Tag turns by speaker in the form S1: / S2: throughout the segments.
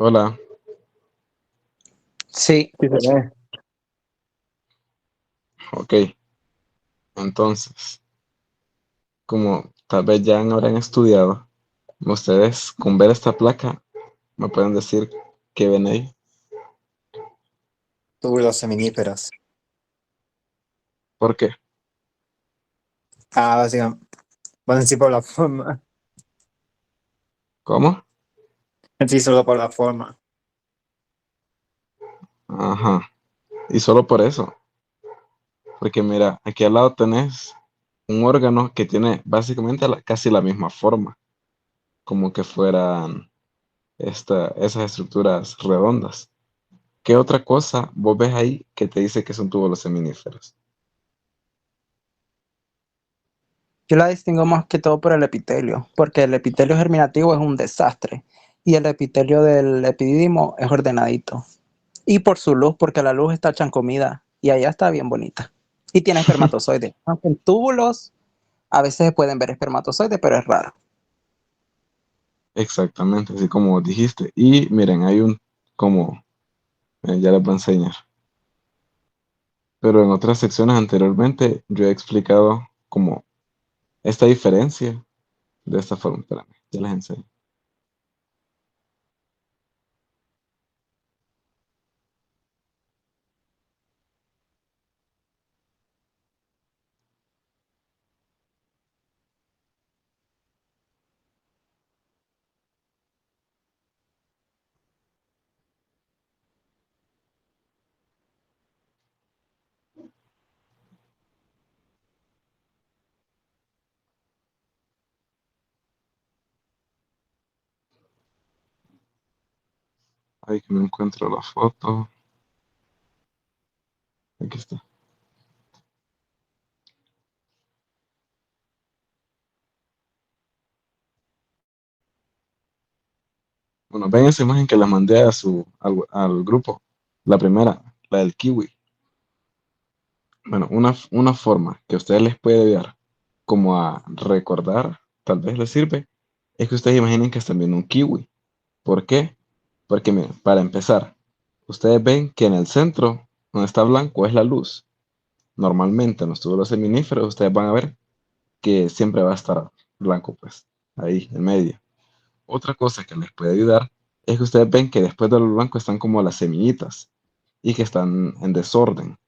S1: Hola,
S2: Sí,
S3: Sí, se ve.
S1: ok. Entonces, como tal vez ya habrán estudiado, ustedes con ver esta placa me pueden decir qué ven ahí.
S3: Túbulos seminíferos.
S1: ¿Por qué?
S3: Básicamente. Bueno, en sí por la forma.
S1: ¿Cómo?
S3: En sí solo por la forma.
S1: Ajá. Y solo por eso. Porque mira, aquí al lado tenés un órgano que tiene básicamente casi la misma forma, como que fueran esas estructuras redondas. ¿Qué otra cosa vos ves ahí que te dice que son túbulos seminíferos?
S2: yo la distingo más que todo por el epitelio, porque el epitelio germinativo es un desastre y el epitelio del epidídimo es ordenadito. Y por su luz, porque la luz está chancomida y allá está bien bonita. Y tiene espermatozoides. Aunque en túbulos a veces se pueden ver espermatozoides, pero es raro.
S1: Exactamente, así como dijiste. Y miren, hay como, ya les voy a enseñar. Pero en otras secciones anteriormente yo he explicado como esta diferencia de esta forma. Espérame, ya les enseño. Ay, que no encuentro la foto. Aquí está. Bueno, ven esa imagen que la mandé al grupo. La primera, la del kiwi. Bueno, una forma que a ustedes les puede ayudar como a recordar, tal vez les sirve, es que ustedes imaginen que están viendo un kiwi. ¿Por qué? Porque miren, para empezar, ustedes ven que en el centro, donde está blanco, es la luz. Normalmente en los túbulos seminíferos ustedes van a ver que siempre va a estar blanco, pues, ahí, en medio. Otra cosa que les puede ayudar es que ustedes ven que después de lo blanco están como las semillitas y que están en desorden.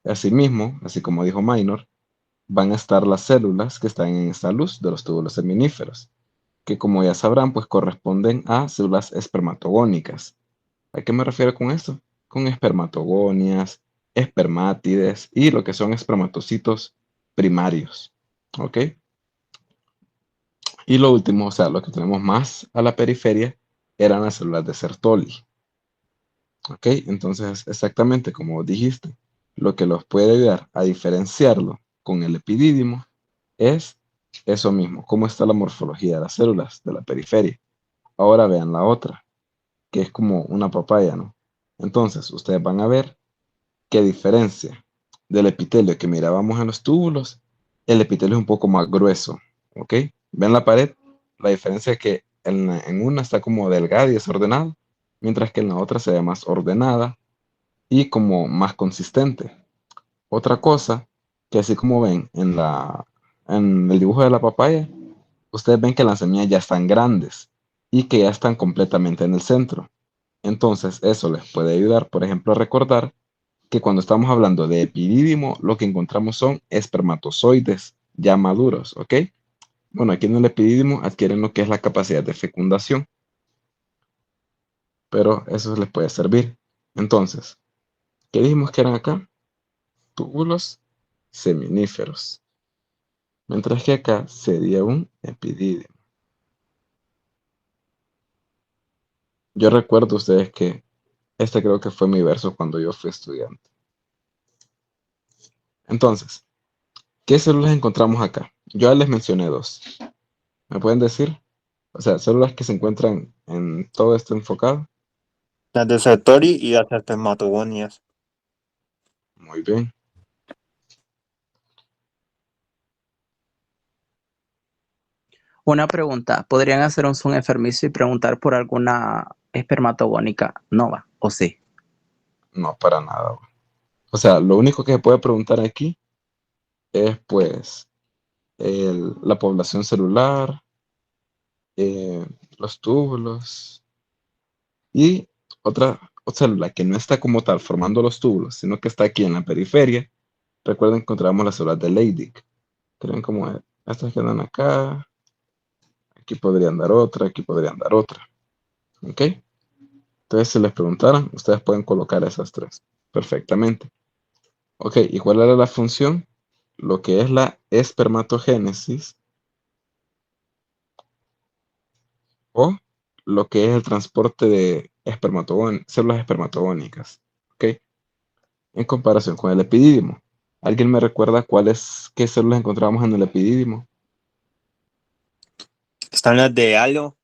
S1: Asimismo, así como dijo Minor, van a estar las células que están en esta luz de los túbulos seminíferos, que como ya sabrán, pues corresponden a células espermatogónicas. ¿A qué me refiero con esto? Con espermatogonias, espermátides y lo que son espermatocitos primarios. ¿Ok? Y lo último, o sea, lo que tenemos más a la periferia eran las células de Sertoli. ¿Ok? Entonces, exactamente como dijiste, lo que los puede ayudar a diferenciarlo con el epidídimo es eso mismo, cómo está la morfología de las células de la periferia. Ahora vean la otra, que es como una papaya, ¿no? Entonces, ustedes van a ver que a diferencia del epitelio que mirábamos en los túbulos, el epitelio es un poco más grueso, ¿ok? ¿Ven la pared? La diferencia es que en una está como delgada y desordenada, mientras que en la otra se ve más ordenada y como más consistente. Otra cosa, que así como ven en el dibujo de la papaya, ustedes ven que las semillas ya están grandes y que ya están completamente en el centro. Entonces, eso les puede ayudar, por ejemplo, a recordar que cuando estamos hablando de epidídimo, lo que encontramos son espermatozoides ya maduros, ¿ok? Bueno, aquí en el epidídimo adquieren lo que es la capacidad de fecundación, pero eso les puede servir. Entonces, ¿qué dijimos que eran acá? Túbulos seminíferos, mientras que acá sería un epidídimo. Yo recuerdo a ustedes que este creo que fue mi verso cuando yo fui estudiante. Entonces, ¿qué células encontramos acá? Yo ya les mencioné dos. ¿Me pueden decir? O sea, células que se encuentran en todo esto enfocado.
S3: Las de Sertoli y las espermatogonias.
S1: Muy bien.
S2: Una pregunta, ¿podrían hacer un zoom enfermizo y preguntar por alguna espermatogónica no va, ¿o sí?
S1: No, para nada, güey. O sea, lo único que se puede preguntar aquí es, pues, la población celular, eh, los túbulos y otra célula que no está como tal formando los túbulos, sino que está aquí en la periferia. Recuerden que encontramos las células de Leydig. Creen como estas que andan acá, aquí podrían dar otra, aquí podrían dar otra. ¿Ok? Entonces, si les preguntaran, ustedes pueden colocar esas tres perfectamente. Ok, ¿y cuál era la función? Lo que es la espermatogénesis o lo que es el transporte de células espermatogónicas. ¿Ok? En comparación con el epidídimo. ¿Alguien me recuerda qué células encontramos en el epidídimo?
S3: Están las de halo,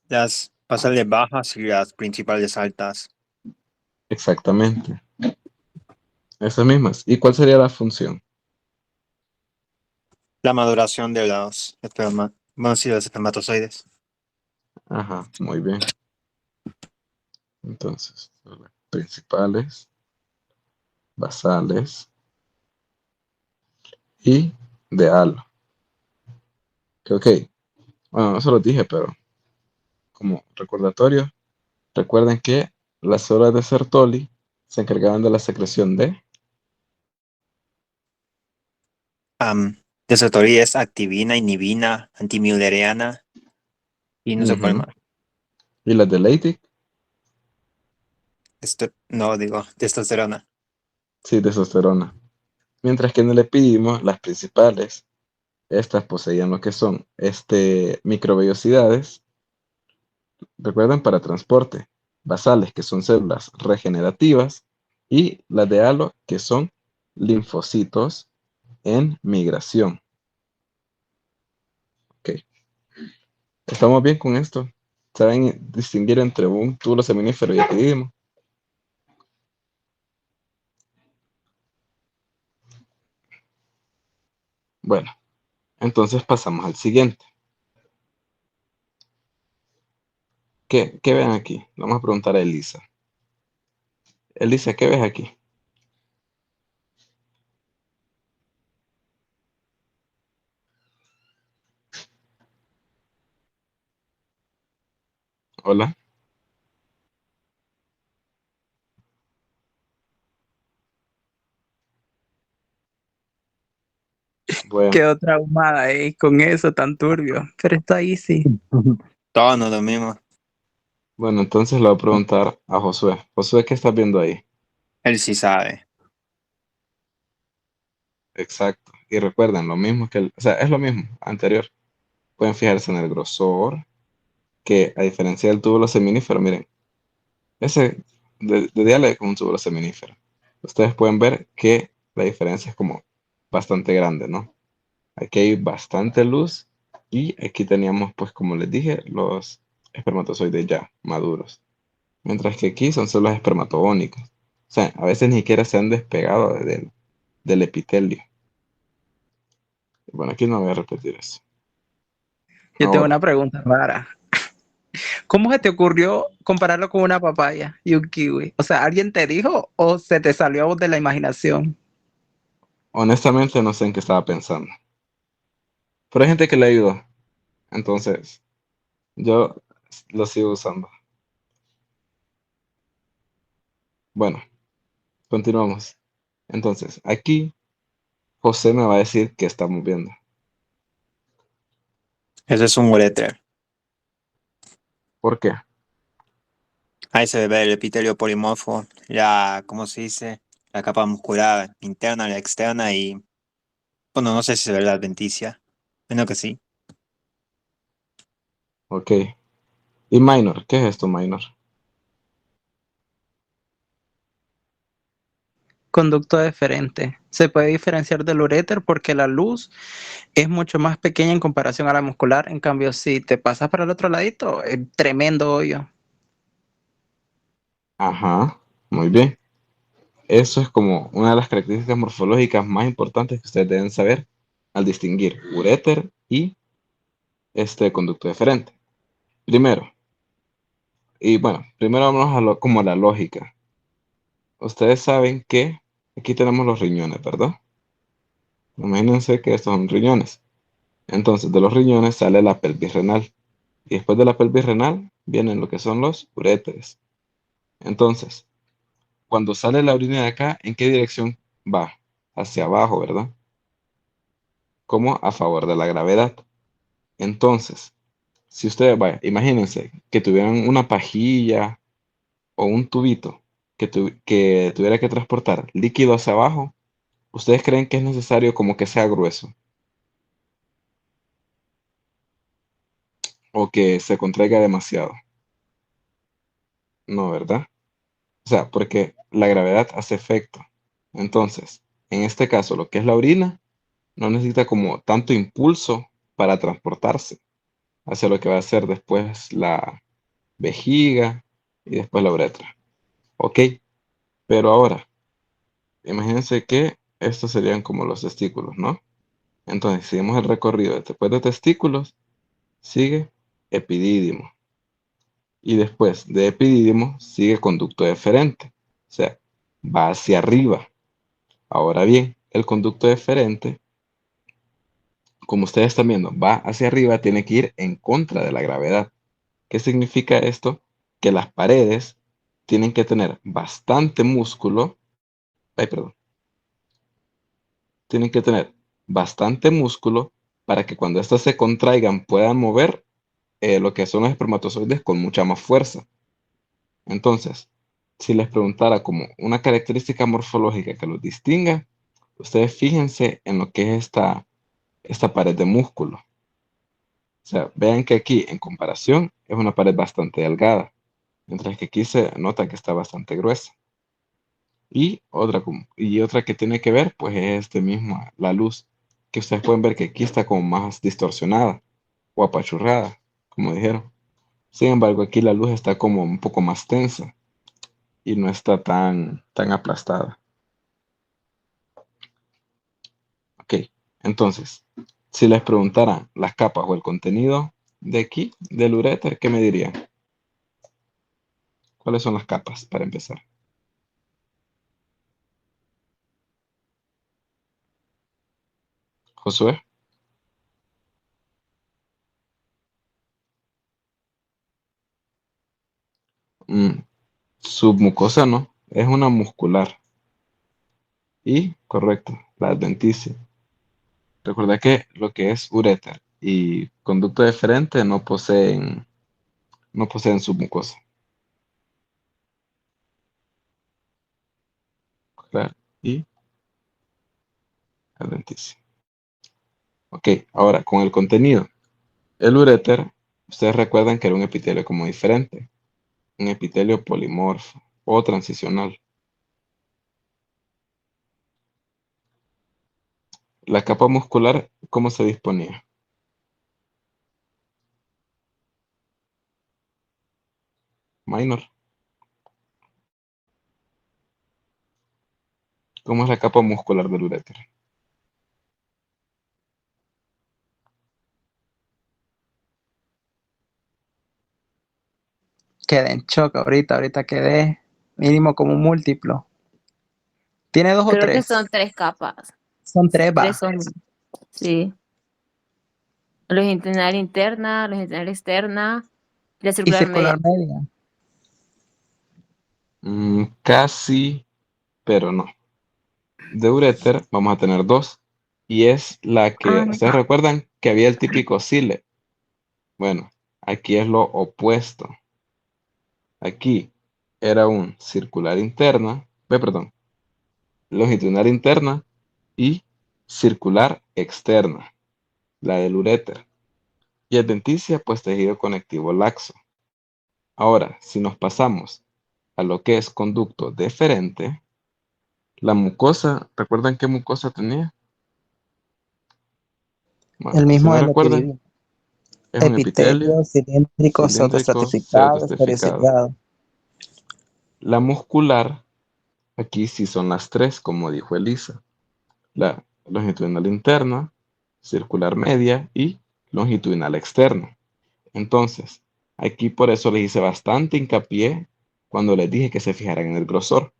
S3: las basales bajas y las principales altas.
S1: Exactamente. Esas mismas. ¿Y cuál sería la función?
S3: La maduración de los bueno, sí, los espermatozoides.
S1: Ajá, muy bien. Entonces, células principales, basales y de halo. Ok. Bueno, no se los dije, pero como recordatorio, recuerden que las células de Sertoli se encargaban de la secreción de...
S3: Desertoría es activina, inhibina, antimülleriana y no sé cuál
S1: Ujú.
S3: más.
S1: Y las de Leydig,
S3: No, digo, testosterona.
S1: sí, testosterona. Mientras que en el epidídimo, las principales, estas poseían lo que son microvellosidades, recuerden, para transporte, basales, que son células regenerativas, y las de halo, que son linfocitos en migración. Ok, ¿estamos bien con esto? ¿Saben distinguir entre un túbulo seminífero y epidídimo? Bueno, entonces pasamos al siguiente. ¿Qué ven aquí? Vamos a preguntar a Elisa. Elisa, ¿qué ves aquí? Hola. Bueno,
S2: Quedó traumada con eso tan turbio, pero está ahí sí.
S3: Todos no lo mismo.
S1: bueno, entonces le voy a preguntar a Josué. Josué, ¿qué estás viendo ahí?
S3: Él sí sabe.
S1: Exacto. Y recuerden, lo mismo o sea, es lo mismo, anterior. Pueden fijarse en el grosor, que a diferencia del túbulo seminífero, miren, ese de diálogo es como un túbulo seminífero. Ustedes pueden ver que la diferencia es como bastante grande, ¿no? Aquí hay bastante luz y aquí teníamos, pues como les dije, los espermatozoides ya maduros. Mientras que aquí son células espermatogónicas. O sea, a veces ni siquiera se han despegado del epitelio. Bueno, aquí no voy a repetir eso.
S2: Yo tengo
S1: Ahora,
S2: una pregunta rara. ¿Cómo se te ocurrió compararlo con una papaya y un kiwi? O sea, ¿alguien te dijo o se te salió a vos de la imaginación?
S1: honestamente no sé en qué estaba pensando. Pero hay gente que le ayudó. Entonces, yo lo sigo usando. Bueno, continuamos. Entonces, aquí José me va a decir qué estamos viendo.
S3: Eso es un uréter.
S1: ¿Por qué?
S3: Ahí se ve el epitelio polimorfo, ¿cómo se dice? La capa muscular interna, la externa y, bueno, no sé si se ve la adventicia. Bueno que sí.
S1: Ok. ¿Y minor? ¿Qué es esto, minor?
S2: Conducto deferente. Se puede diferenciar del uréter porque la luz es mucho más pequeña en comparación a la muscular. En cambio, si te pasas para el otro ladito, es tremendo hoyo.
S1: Ajá, muy bien. Eso es como una de las características morfológicas más importantes que ustedes deben saber al distinguir uréter y este conducto deferente. Primero, Y bueno, primero vamos a como a la lógica. Ustedes saben que aquí tenemos los riñones, ¿verdad? Imagínense que estos son riñones. Entonces, de los riñones sale la pelvis renal. Y después de la pelvis renal vienen lo que son los uréteres. Entonces, cuando sale la orina de acá, ¿en qué dirección va? Hacia abajo, ¿verdad? Como a favor de la gravedad. Entonces, si ustedes, vaya, imagínense que tuvieran una pajilla o un tubito que tuviera que transportar líquido hacia abajo, ¿ustedes creen que es necesario como que sea grueso o que se contraiga demasiado? No, ¿verdad? O sea, porque la gravedad hace efecto. Entonces, en este caso, lo que es la orina no necesita como tanto impulso para transportarse hacia lo que va a ser después la vejiga y después la uretra. Ok, pero ahora, imagínense que estos serían como los testículos, ¿no? Entonces, seguimos el recorrido. Después de testículos, sigue epidídimo. Y después de epidídimo, sigue conducto deferente. O sea, va hacia arriba. Ahora bien, el conducto deferente, como ustedes están viendo, va hacia arriba, tiene que ir en contra de la gravedad. ¿Qué significa esto? Que las paredes tienen que tener bastante músculo. Ay, perdón. Tienen que tener bastante músculo para que cuando éstas se contraigan puedan mover lo que son los espermatozoides con mucha más fuerza. Entonces, si les preguntara como una característica morfológica que los distinga, ustedes fíjense en lo que es esta pared de músculo. O sea, vean que aquí en comparación es una pared bastante delgada, mientras que aquí se nota que está bastante gruesa. Y otra que tiene que ver, pues es la luz, que ustedes pueden ver que aquí está como más distorsionada o apachurrada, como dijeron. Sin embargo, aquí la luz está como un poco más tensa y no está tan aplastada. Ok, entonces, si les preguntara las capas o el contenido de aquí, del uréter, ¿qué me dirían? ¿Cuáles son las capas para empezar? Josué. Mm, Submucosa no, es una muscular. Y, correcto, la adventicia. Recuerda que lo que es uréter y conducto deferente no poseen submucosa. Claro, y adventicia. Ok, ahora con el contenido. El uréter, ustedes recuerdan que era un epitelio como diferente, un epitelio polimorfo o transicional. La capa muscular, ¿cómo se disponía? Minor. ¿Cómo es la capa muscular del uréter?
S2: Quedé en shock ahorita quedé mínimo como un múltiplo. ¿Tiene dos o
S4: Creo que
S2: tres?
S4: son 3 capas.
S2: Son tres, va.
S4: 3 son, sí. Longitudinal interna, longitudinal externa, y la
S2: Y
S4: circular media.
S2: circular media.
S1: Casi, pero no. De uréter vamos a tener dos. Y es la que,
S4: Ah,
S1: ¿ustedes recuerdan que había el típico cile? Bueno, aquí es lo opuesto. Aquí era un circular interna, perdón, longitudinal interna y circular externa, la del uréter. Y adventicia, pues tejido conectivo laxo. Ahora, si nos pasamos a lo que es conducto deferente, la mucosa, ¿recuerdan qué mucosa tenía? Bueno,
S2: El
S1: si
S2: mismo
S1: no
S2: del
S1: recuerdan,
S2: epidemio.
S1: es un epitelio
S2: Epitelio, cilíndrico,
S1: cilíndrico
S2: pseudoestratificado,
S1: pseudoestratificado.
S2: esterificado.
S1: La muscular, aquí sí son las tres, como dijo Elisa. La longitudinal interna, circular media y longitudinal externa. Entonces, Aquí por eso les hice bastante hincapié cuando les dije que se fijaran en el grosor,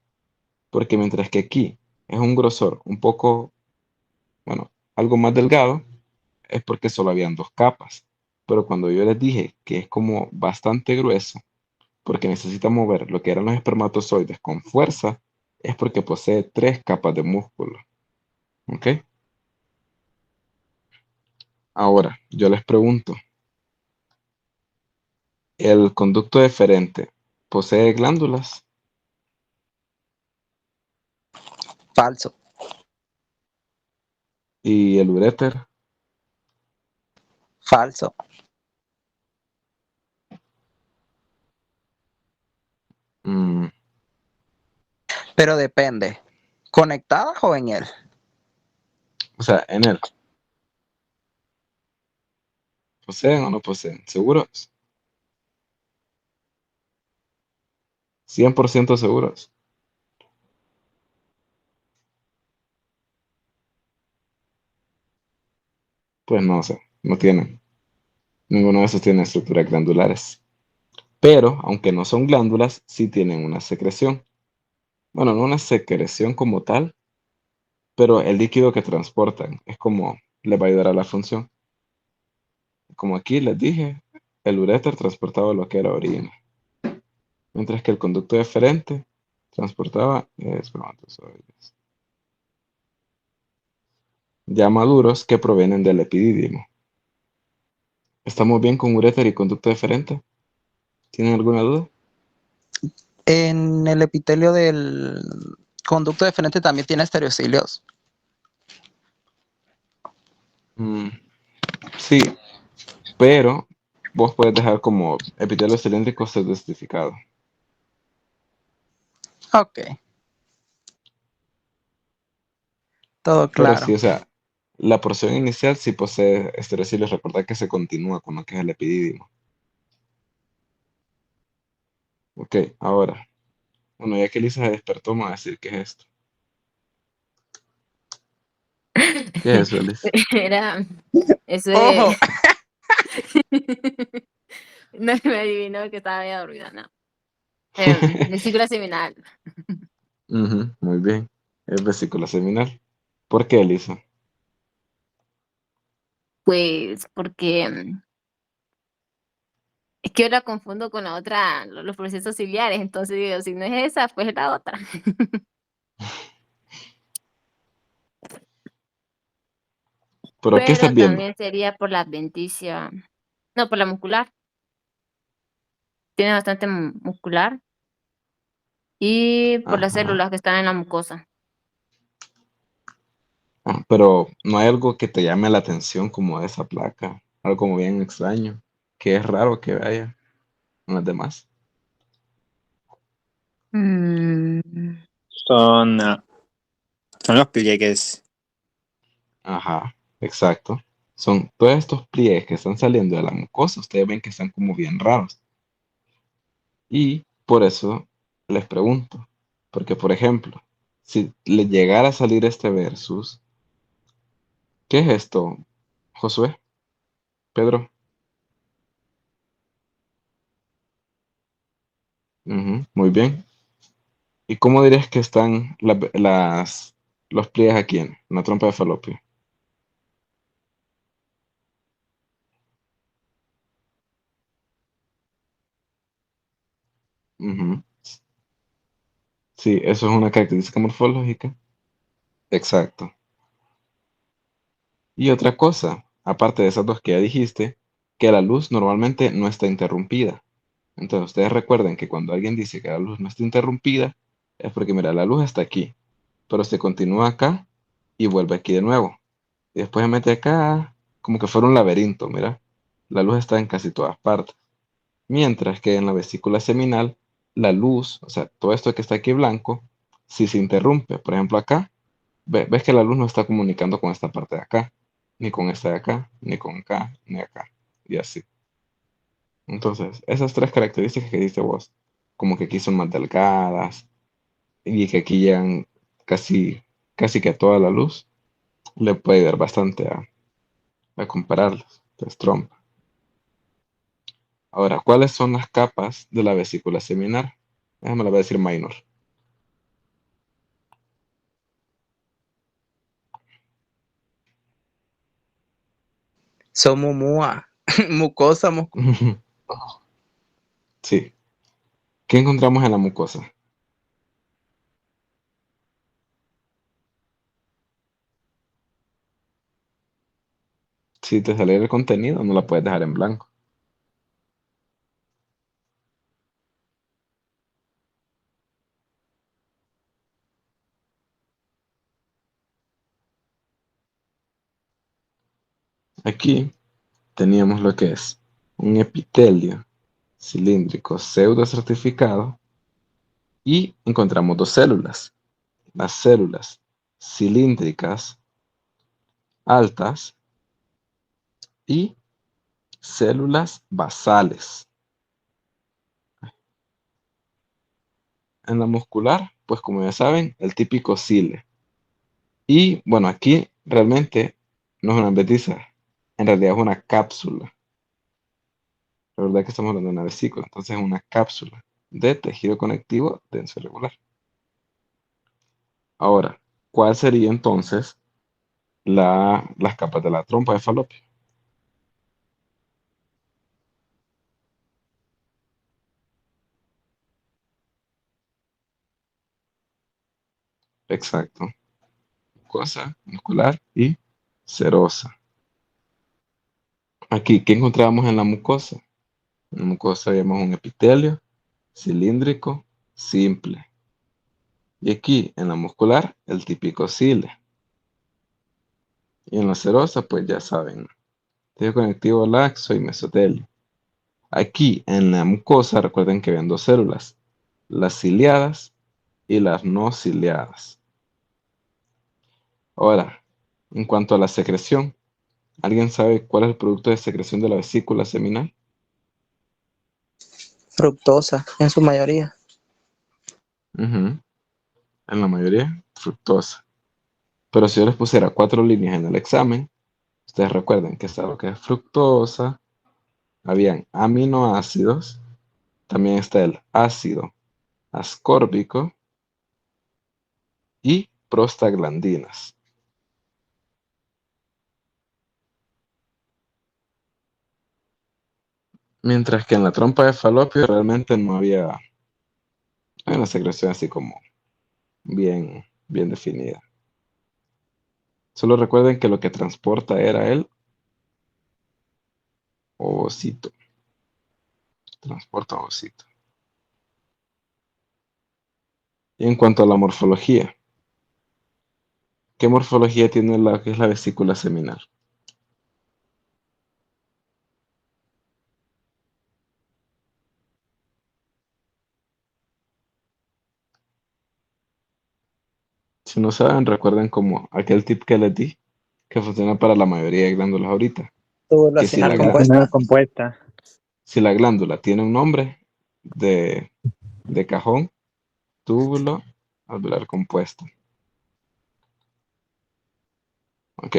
S1: porque mientras que aquí es un grosor un poco, bueno, algo más delgado, es porque solo habían dos capas. Pero cuando yo les dije que es como bastante grueso, porque necesita mover lo que eran los espermatozoides con fuerza, es porque posee tres capas de músculo. ¿Ok? Ahora, yo les pregunto, ¿el conducto deferente posee glándulas?
S2: Falso.
S1: ¿Y el uréter?
S2: Falso.
S1: Mm,
S2: Pero depende. ¿Conectadas o en él?
S1: o sea, en él. ¿Poseen o no poseen? ¿Seguros? 100% seguros. Pues no sé, no tienen. Ninguno de esos tiene estructuras glandulares. Pero, aunque no son glándulas, sí tienen una secreción. Bueno, no una secreción como tal, pero el líquido que transportan es como les va a ayudar a la función. Como aquí les dije, el uréter transportaba lo que era orina, mientras que el conducto deferente transportaba espermatozoides ya maduros que provienen del epidídimo. ¿Estamos bien con uréter y conducto deferente? ¿Tienen alguna duda?
S2: En el epitelio del conducto deferente también tiene estereocilios.
S1: Mm, sí, pero vos puedes dejar como epitelio cilíndrico certificado.
S2: Ok, todo
S1: Pero
S2: claro.
S1: sí, o sea, la porción inicial sí posee estereocilios. Recordad que se continúa con lo que es el epidídimo. Ok, ahora, bueno, ya que Elisa se despertó, me va a decir qué es esto. ¿Qué es eso, Elisa?
S4: Era, eso es,
S2: Ojo,
S4: no me adivinó que estaba medio dormida, no. Vesícula seminal.
S1: Ujú, muy bien. Es vesícula seminal. ¿Por qué, Elisa?
S4: Pues porque es que yo la confundo con la otra, los procesos ciliares, entonces digo, si no es esa, pues es la otra.
S1: ¿Pero qué estás
S4: Pero
S1: viendo?
S4: también sería por la adventicia, no, por la muscular, tiene bastante muscular y por las
S1: Ajá.
S4: células que están en la mucosa.
S1: Ah, pero no hay algo que te llame la atención como de esa placa. Algo como bien extraño. Que es raro que vaya en las demás.
S4: Mm,
S3: Son, son los pliegues.
S1: Ajá, exacto. Son todos estos pliegues que están saliendo de la mucosa. Ustedes ven que están como bien raros. Y por eso les pregunto. Porque, por ejemplo, si le llegara a salir este versus, ¿qué es esto, Josué? Pedro. Ujú, muy bien. ¿Y cómo dirías que están los pliegues aquí en la trompa de falopio? Ujú. Sí, eso es una característica morfológica. Exacto. Y otra cosa, aparte de esas dos que ya dijiste, que la luz normalmente no está interrumpida. Entonces, ustedes recuerden que cuando alguien dice que la luz no está interrumpida, es porque, mira, la luz está aquí, pero se continúa acá y vuelve aquí de nuevo. Y después se mete acá, como que fuera un laberinto, mira. La luz está en casi todas partes. Mientras que en la vesícula seminal, la luz, o sea, todo esto que está aquí blanco, si se interrumpe, por ejemplo acá, ves que la luz no está comunicando con esta parte de acá, ni con esta de acá, ni con acá, ni acá, y así. Entonces, esas tres características que diste vos, como que aquí son más delgadas y que aquí llegan casi, casi que a toda la luz, le puede ayudar bastante a compararlas. Entonces, trompa. Ahora, ¿cuáles son las capas de la vesícula seminal? Déjame la voy a decir minor.
S2: Somos mucosa,
S1: Sí. ¿Qué encontramos en la mucosa? Si te sale el contenido, no la puedes dejar en blanco. Aquí teníamos lo que es un epitelio cilíndrico pseudo certificado y encontramos dos células. Las células cilíndricas altas y células basales. En la muscular, pues como ya saben, el típico cile. Y bueno, aquí realmente no es una embetiza, en realidad es una cápsula. La verdad que estamos hablando de una vesícula, entonces es una cápsula de tejido conectivo denso irregular. Ahora, ¿cuál sería entonces las capas de la trompa de Falopio? Exacto. Mucosa, muscular y serosa. Aquí, ¿qué encontrábamos en la mucosa? En la mucosa vemos un epitelio cilíndrico simple. Y aquí, en la muscular, el típico cile. Y en la serosa, pues ya saben, tejido conectivo laxo y mesotelio. Aquí, en la mucosa, recuerden que habían dos células, las ciliadas y las no ciliadas. Ahora, en cuanto a la secreción, ¿alguien sabe cuál es el producto de secreción de la vesícula seminal?
S2: fructosa, en su mayoría.
S1: Ujú. En la mayoría, fructosa. Pero si yo les pusiera 4 líneas en el examen, ustedes recuerden que está lo que es fructosa, habían aminoácidos, también está el ácido ascórbico y prostaglandinas. Mientras que en la trompa de Falopio realmente no había una secreción así como bien definida. Solo recuerden que lo que transporta era el ovocito. Transporta ovocito. Y en cuanto a la morfología, ¿qué morfología tiene la que es la vesícula seminal? Si no saben, recuerden como aquel tip que les di, que funciona para la mayoría de glándulas ahorita. Que si
S2: Tubulacional
S1: la,
S3: Relacionada
S2: compuesta.
S3: compuesta.
S1: si la glándula tiene un nombre de, de cajón, túbulo alveolar compuesto. Ok,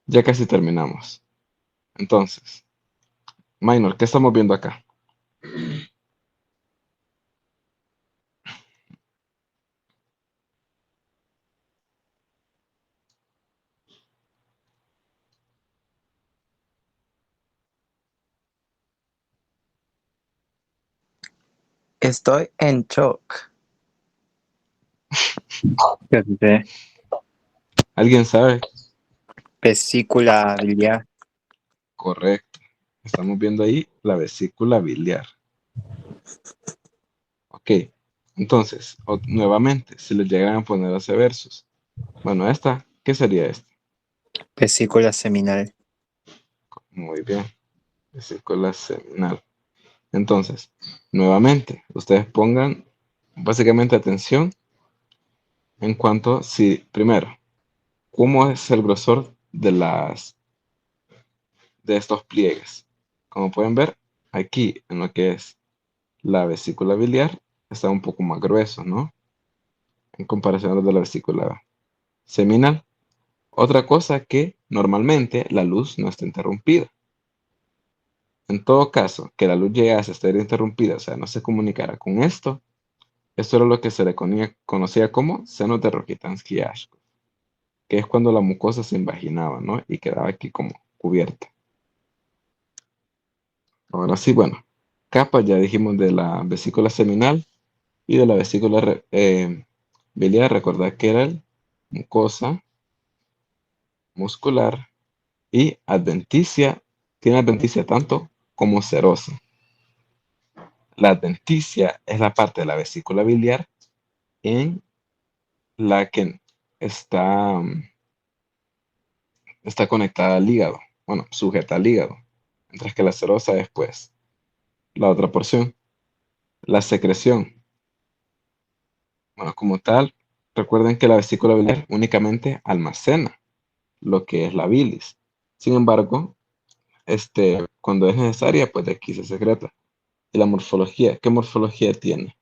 S1: ya casi terminamos. Entonces, Minor, ¿qué estamos viendo acá?
S2: Estoy en shock.
S3: Fíjate,
S1: ¿Alguien sabe?
S3: vesícula biliar.
S1: Correcto. Estamos viendo ahí la vesícula biliar. Ok, entonces, nuevamente, si les llegan a poner a hacer versos. Bueno, esta, ¿qué sería esta?
S3: Vesícula seminal.
S1: Muy bien, vesícula seminal. Entonces, nuevamente, ustedes pongan básicamente atención en cuanto, si, primero, ¿cómo es el grosor de estos pliegues? Como pueden ver, aquí en lo que es la vesícula biliar, está un poco más grueso, ¿no? En comparación a los de la vesícula seminal. Otra cosa que normalmente la luz no está interrumpida. en todo caso, que la luz llegase a estar interrumpida, o sea, no se comunicara con esto era lo que se le conocía como senos de Rokitansky-Ashcroft, que es cuando la mucosa se invaginaba, ¿no? Y quedaba aquí como cubierta. Ahora sí, bueno, capas ya dijimos de la vesícula seminal y de la vesícula biliar. Recordad que era el mucosa, muscular y adventicia. Tiene adventicia tanto como serosa. La adventicia es la parte de la vesícula biliar en la que está, está conectada al hígado, bueno, sujeta al hígado, mientras que la serosa es pues la otra porción. La secreción, bueno, como tal, recuerden que la vesícula biliar únicamente almacena lo que es la bilis. Sin embargo, cuando es necesaria, pues de aquí se secreta. Y la morfología, ¿qué morfología tiene?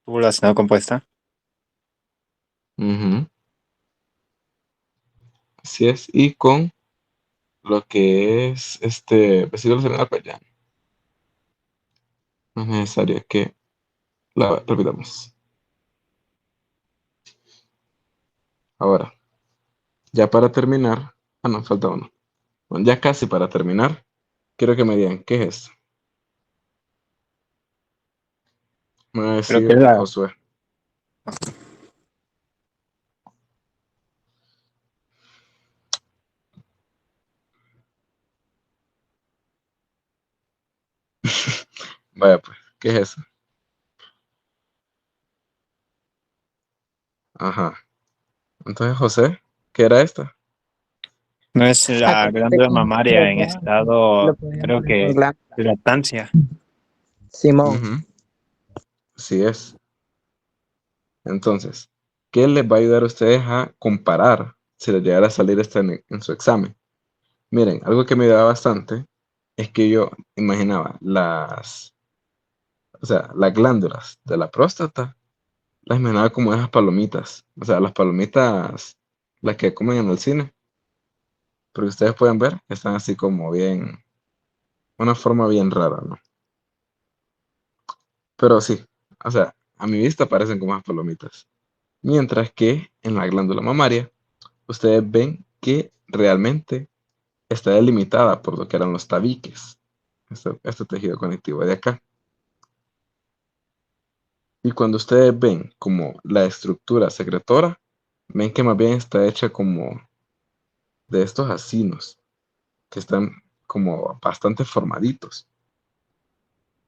S3: Tubulación compuesta.
S1: Ujú, así es. Y con lo que es vesícula seminal, pues ya no es necesario que la repitamos. Ahora, ya para terminar, no, falta uno. Bueno, ya casi para terminar, quiero que me digan, ¿qué es esto? Me va a
S3: Creo que
S1: decir
S3: es la,
S1: Josué. Vaya pues, ¿qué es eso? Ajá. Entonces, José, ¿qué era esta?
S3: no es la
S2: Acuérdate
S3: glándula
S2: que
S3: mamaria en
S2: lo
S3: estado,
S2: puedes
S3: creo
S2: entender con
S3: que,
S2: glándula.
S3: de lactancia.
S2: Simón,
S1: Ujú, así es. Entonces, ¿qué les va a ayudar a ustedes a comparar si les llegara a salir esta en su examen? Miren, algo que me ayudaba bastante es que yo imaginaba o sea, las glándulas de la próstata, las imaginaba como esas palomitas, o sea, las palomitas, las que comen en el cine, porque ustedes pueden ver, están así como bien, una forma bien rara, ¿no? Pero sí, o sea, a mi vista parecen como esas palomitas. Mientras que en la glándula mamaria, ustedes ven que realmente está delimitada por lo que eran los tabiques, este tejido conectivo de acá. Y cuando ustedes ven como la estructura secretora, ven que más bien está hecha como de estos acinos, que están como bastante formaditos.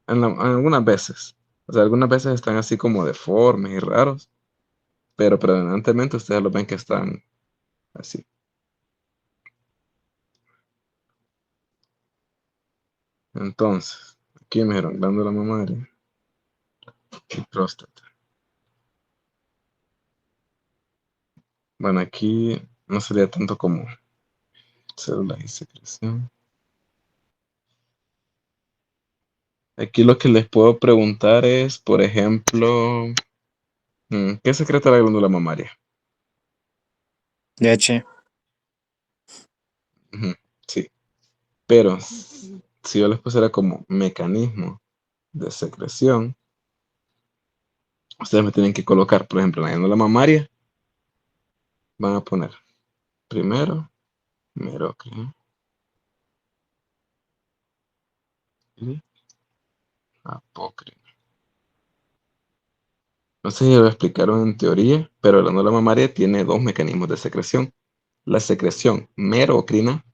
S1: En algunas veces, o sea, algunas veces están así como deformes y raros, pero predominantemente ustedes lo ven que están así. Entonces, aquí me dijeron glándula mamaria y próstata. Bueno, aquí no sería tanto como células y secreción. Aquí lo que les puedo preguntar es, por ejemplo, ¿qué secreta la glándula mamaria?
S3: Leche.
S1: Ujú, sí, pero si yo les pusiera como mecanismo de secreción, ustedes me tienen que colocar, por ejemplo, en la glándula mamaria, van a poner primero merocrina y apócrina. No sé si lo explicaron en teoría, pero la glándula mamaria tiene dos mecanismos de secreción. La secreción merocrina,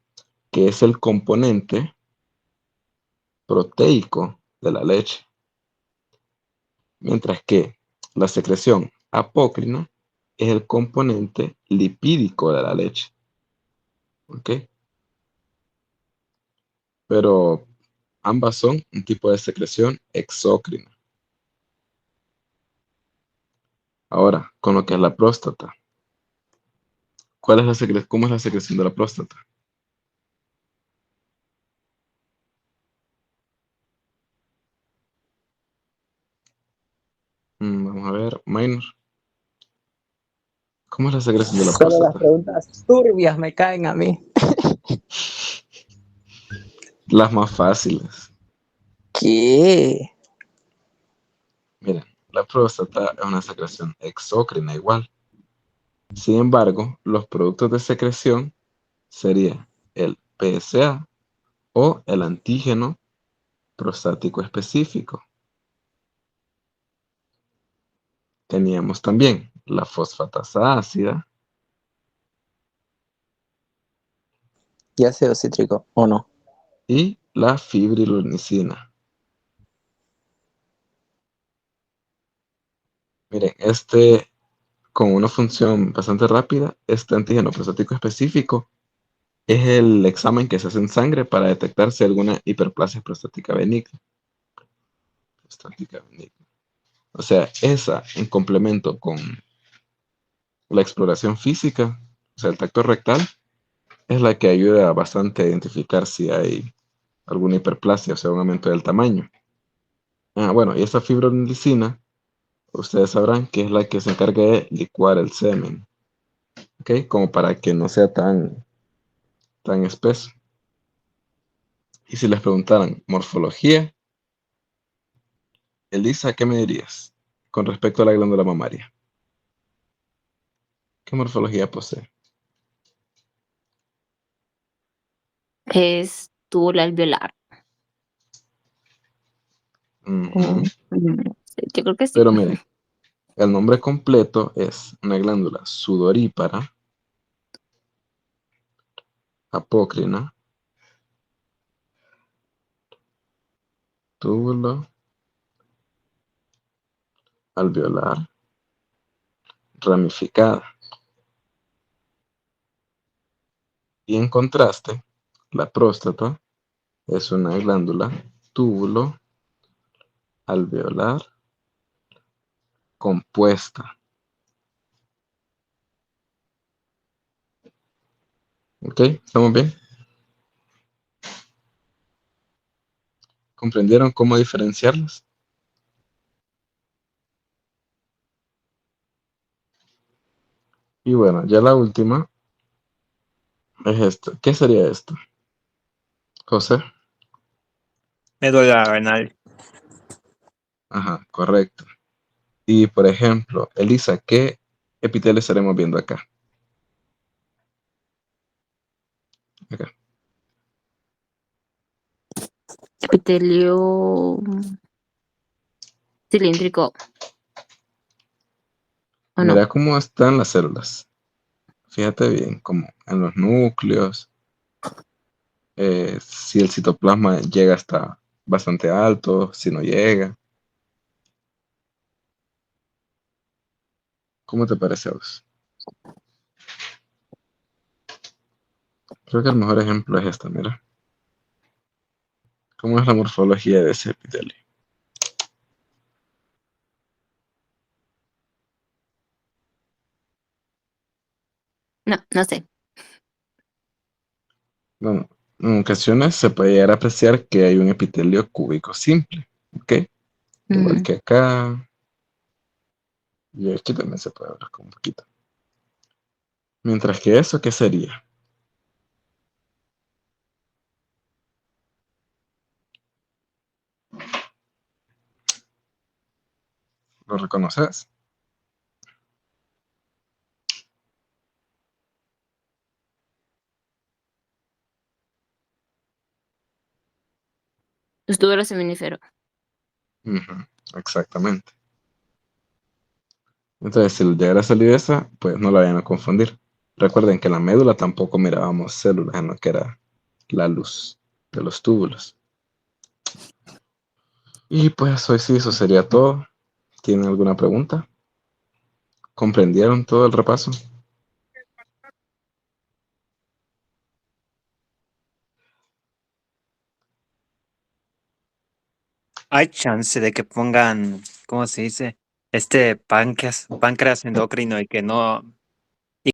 S1: que es el componente proteico de la leche, mientras que la secreción apócrina es el componente lipídico de la leche. ¿Ok? Pero ambas son un tipo de secreción exócrina. Ahora, con lo que es la próstata. ¿Cómo es la secreción de la próstata? Minor. ¿Cómo es la secreción de la
S2: Solo las
S1: próstata?
S2: preguntas turbias me caen a mí.
S1: Las más fáciles.
S2: ¿Qué?
S1: Miren, la próstata es una secreción exócrina igual. Sin embargo, los productos de secreción serían el PSA o el antígeno prostático específico. Teníamos también la fosfatasa ácida
S2: ¿Y ácido cítrico o no?
S1: y la fibrilunicina. Miren, con una función bastante rápida, este antígeno prostático específico es el examen que se hace en sangre para detectar si hay alguna hiperplasia prostática benigna. O sea, esa en complemento con la exploración física, o sea, el tacto rectal, es la que ayuda bastante a identificar si hay alguna hiperplasia, o sea, un aumento del tamaño. Bueno, y esa fibrinolicina, ustedes sabrán que es la que se encarga de licuar el semen, ¿ok? Como para que no sea tan espeso. Y si les preguntaran morfología, Elisa, ¿qué me dirías con respecto a la glándula mamaria? ¿Qué morfología posee?
S4: Es túbulo alveolar.
S1: Ujú.
S4: Sí, yo creo que sí.
S1: Pero miren, el nombre completo es una glándula sudorípara, apócrina, túbulo alveolar, ramificada. Y en contraste, la próstata es una glándula túbulo alveolar compuesta. ¿Ok? ¿Estamos bien? ¿Comprendieron cómo diferenciarlas? Y bueno, ya la última es esto. ¿Qué sería esto? José.
S3: Médula renal.
S1: Ajá, correcto. Y por ejemplo, Elisa, ¿qué epitelio estaremos viendo acá? Acá.
S4: Epitelio cilíndrico. ¿O no?
S1: Mira cómo están las células. Fíjate bien, como en los núcleos, si el citoplasma llega hasta bastante alto, si no llega. ¿Cómo te parece a vos? Creo que el mejor ejemplo es esta, mira. ¿Cómo es la morfología de ese epitelio?
S4: No, no sé.
S1: Bueno, en ocasiones se puede llegar a apreciar que hay un epitelio cúbico simple, ¿ok? Igual que acá, y aquí también se puede ver como un poquito. Mientras que eso, ¿qué sería? ¿Lo reconoces?
S4: Los túbulos seminíferos.
S1: Ujú, exactamente. Entonces, si llegara a salir esa, pues no la vayan a confundir. Recuerden que en la médula tampoco mirábamos células, en lo que era la luz de los túbulos. Y pues hoy sí, eso sería todo. ¿Tienen alguna pregunta? ¿Comprendieron todo el repaso?
S3: Hay chance de que pongan, ¿cómo se dice? Este páncreas endocrino y que no